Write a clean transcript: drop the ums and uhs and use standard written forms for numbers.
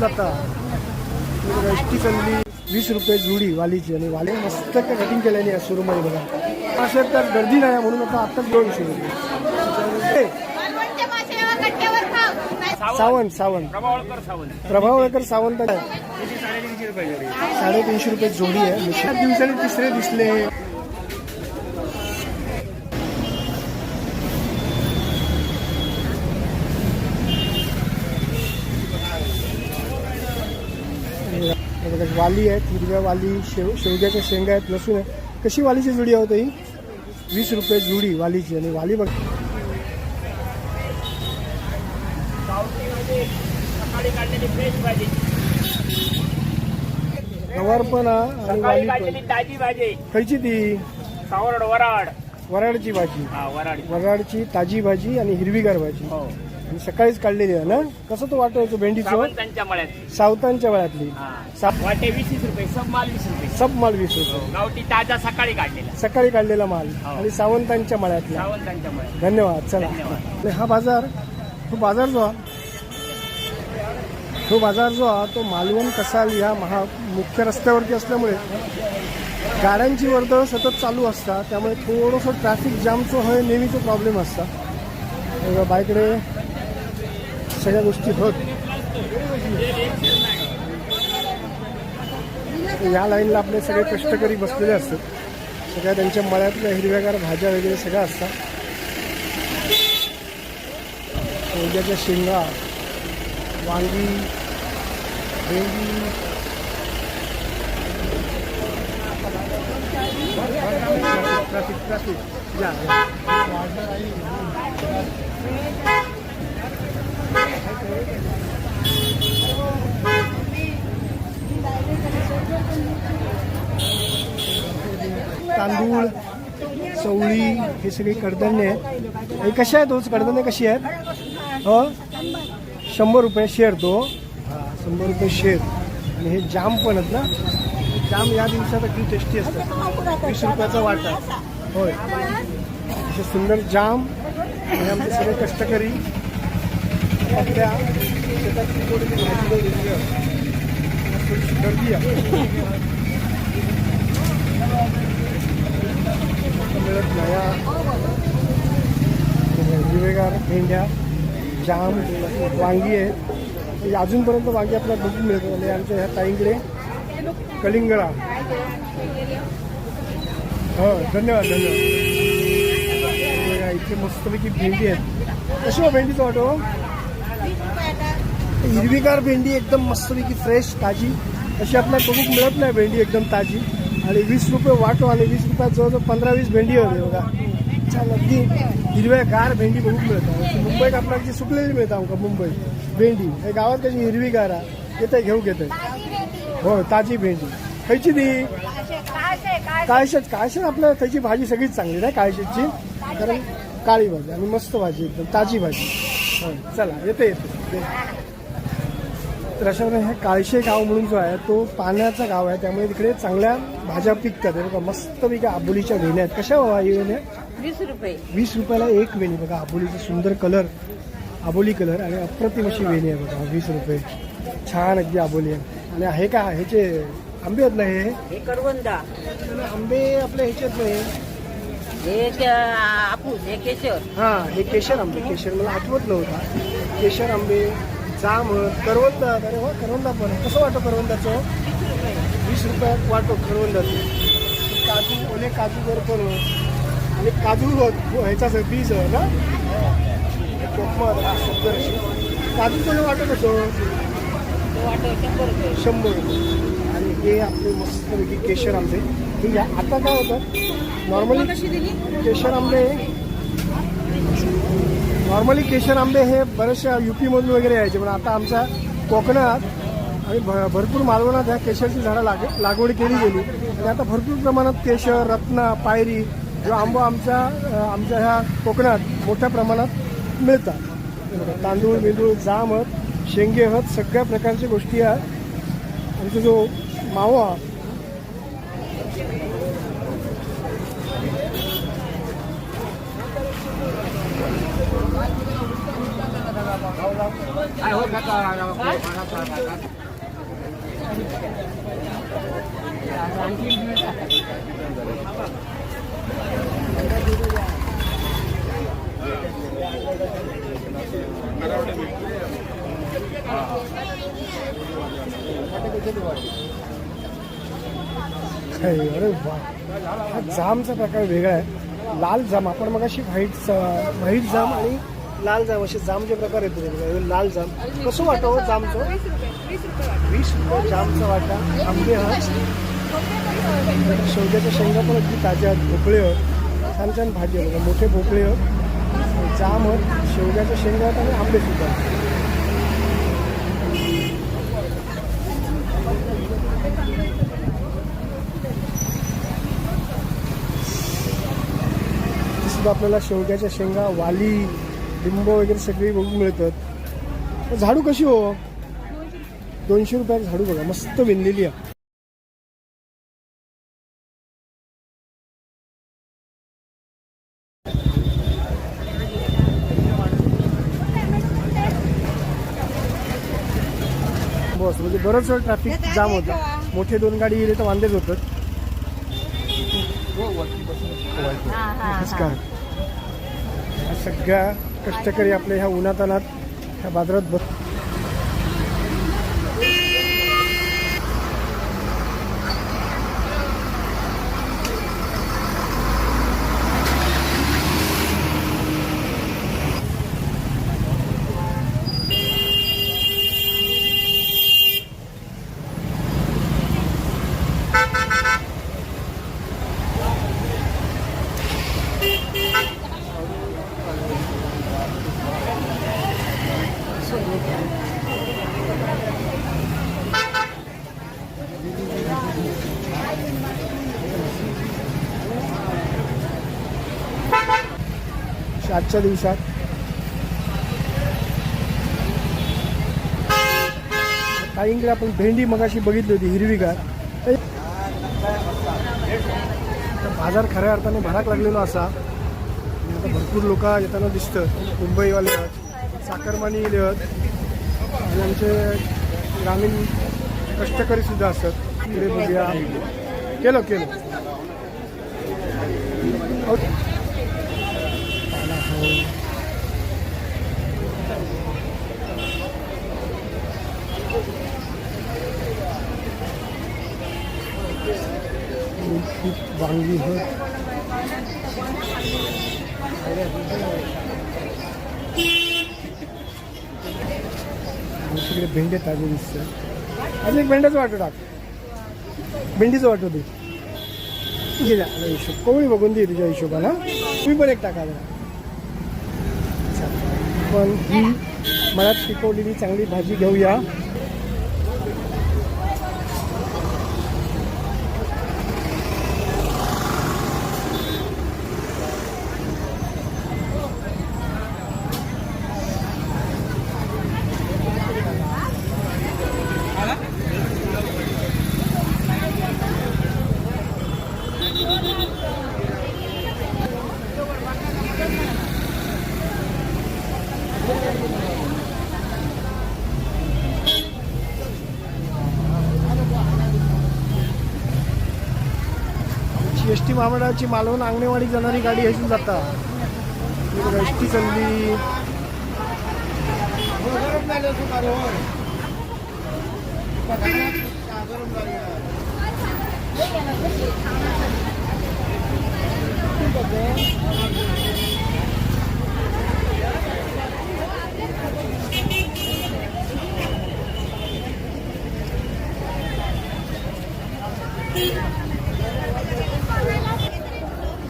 जाता एसटी कल्ली 20 रुपये जुडी वालीची आणि वाली मस्त कटिंग केल्याने आहे शोरूममध्ये बघा. असेल तर गर्दी नाही म्हणून आता आत्ताच 200 रुपये. सावंत प्रभावळकर सावंत 350 रुपये जोडी आहे. दिवसाने तिसरे दिसले. वाली आहेत, हिरव्या वाली, शेवग्याच्या शेंगा आहेत, लसूण आहे. कशी वालीची जुडी होत ही 20 रुपये जुडी वालीची आणि वाली बघ गवार पण आणि वाली ताजी भाजी खायची ती वराडची भाजी, वराडची ताजी भाजी आणि हिरवीगार भाजी सकाळीच काढलेली आहे ना. कसं तो वाटायचं भेंडीचं सावतांच्या वळ्यातली वाटे 20 रुपये, सब माल 20 रुपये, सब माल 20 रुपये. गावठी ताजा सकाळी काढलेला माल आणि सावंतांच्या मळ्यातला. धन्यवाद. चला आणि हा बाजार तो बाजार जो हा तो मालवण कसाल या मुख्य रस्त्यावरती असल्यामुळे गाड्यांची वर्दळ सतत चालू असतात. त्यामुळे थोडंसं ट्रॅफिक जामचं हे नेहमीचा प्रॉब्लेम असतात. बाईकडे सगळ्या गोष्टी होत. या लाईनला आपले सगळे कष्टकरी बसलेले असतात. सगळ्या त्यांच्या मळ्यातल्या हिरव्यागार भाज्या वगैरे सगळ्या असतात. शेवग्याच्या शेंगा, वांगी, भेंडी, ट्रॅफिक तांदूळ, चवळी हे सगळी कडधान्य आहेत. हे कशा आहेत? तोच कडधान्य कशी आहेत? 100 रुपये शेर. तो 100 रुपये शेर. आणि हे जाम पण आहेत ना. जाम या दिवसात अगदी टेस्टी असतात. 20 रुपयाचा वाटा. होय, असे सुंदर जाम. आणि आमचे सगळे कष्टकरी आपल्या शेताची थोडीशी गर्दी आहे. मिळत नाही. हिरवेगार भेंड्या, जाम, वांगी आहेत. अजूनपर्यंत वांगी आपल्याला बघून मिळतात. आणि आमच्या ह्या ताईंकडे कलिंगडा. हो, धन्यवाद. इथे मस्तपैकी भेंडी आहेत. कशी हो भेंडीचं वाटो? हिरवीगार भेंडी एकदम मस्तपैकी फ्रेश ताजी अशी आपल्याला बघून मिळत नाही. भेंडी एकदम ताजी. आणि 20 रुपये वाटो. आणि 20 रुपयात जवळजवळ 15-20 भेंडी होते बघा. छान अगदी हिरव्यागार भेंडी बघून मिळतात. मुंबईत आपल्याला जी सुकलेली मिळतात आमका मुंबईत भेंडी. हे गावात कशी हिरवीगार येते घेऊ घेते. हो, ताजी भेंडी. खायची ती काळशेत आपल्या त्याची भाजी सगळीच चांगली नाही काळशेतची. कारण काळी भाजी आणि मस्त भाजी एकदम ताजी भाजी. हो, चला येते. तर अशा प्रकारे हे काळशे गाव म्हणून जो आहे तो पाण्याचा गाव आहे. त्यामुळे तिकडे चांगल्या भाज्या पिकतात. बघा मस्तपैकी आबोलीच्या वेण्या आहेत. कशा व्हा ही वेण्या? 20 रुपये. 20 रुपयाला एक वेणी. बघा आबोलीचा सुंदर कलर, आबोली कलर आणि अप्रतिम अशी वेणी आहे बघा. 20 रुपये. छान अगदी आबोली आहे. आणि हे का ह्याचे आंबे आहेत ना? हे करवंदा आंबे आपल्या ह्याच्यात नाही. हे आपूस, हे केशर. हां, हे केशर आंबे. केशर मला आठवत नव्हता. केशर आंबे, जाम, करवंदा. अरे वा, करवंदा पण. कसं वाटतं करवंदाचं? 20 रुपयात वाटो करवंदाचं. काजू, ओले काजू पण. आणि काजू ह्याचाच बीज आहे ना. कोकमात सुंदर अशी काजू पण वाटत कसं? 100 रुपये. आणि हे आपले मस्तपैकी केशर आंबे. हे आता काय होतं नॉर्मली केशर आंबे हे बऱ्याचशा UP मधून वगैरे यायचे. पण आता आमच्या कोकणात आणि भरपूर मालवणात ह्या केशरची झाडं लागवड केली गेली. आणि आता भरपूर प्रमाणात केशर, रत्ना, पायरी जो आंबा आमच्या ह्या कोकणात मोठ्या प्रमाणात मिळतात. तांदूळ बिंदूळ, जाम आहेत, शेंगे आहेत, सगळ्या प्रकारच्या गोष्टी आहेत. आमचा जो मावा अरे वा, हा जामचा प्रकार वेगळा आहे. लाल जाम, आपण मग अशी व्हाईट जाम आणि लाल जाम असे जामचे प्रकार येतो. हे लाल जाम कसं वाटावं जामचं? 20 रुपये जामचा वाटा. आंबे हा, शेवग्याच्या शेंगा पण अगदी ताज्या आहेत. भोपळे आहेत, छान छान भाजी आहे. मोठे भोपळे आहेत, जाम आहेत, शेवग्याच्या शेंगा आहेत आणि आंबे सुद्धा आहेत. सुद्धा आपल्याला शेवग्याच्या शेंगा, वाली, लिंब वगैरे सगळी बघून मिळतात. झाडू कशी हो? 200 रुपयात झाडू बघा, मस्त विणलेली आहे. बस म्हणजे बरंच वेळ ट्रॅफिक जाम होतं. मोठे 2 गाडी गेले तर वांदेच होतात. नमस्कार. सगळ्या कष्टकरी आपल्या ह्या उन्हातानात ह्या बाजारात बस. आजच्या दिवसात काहींकडे आपण भेंडी मगाशी बघितली होती हिरवीगार. बाजार खऱ्या अर्थाने भराक लागलेला असा. आता भरपूर लोक येताना दिसतं. मुंबईवाले आहेत, साखरमानी गेले आहेत आणि आमचे ग्रामीण कष्टकरी सुद्धा असतात. इकडे बघूया. केलं वांगी हो. तिकडे भेंडे ताजे दिसतात. अजून एक भेंड्याचं वाटो टाक. भेंडीचं वाटो दे. घे जा हिशोब. कोवळी बघून दे तुझ्या हिशोबाला. तुम्ही पण एक टाका. पण ही मळ्यात पिकवलेली चांगली भाजी घेऊया. एस टी महामंडळाची मालवण आंगणेवाडी जाणारी गाडी ह्याची जाता. एस टी चालली.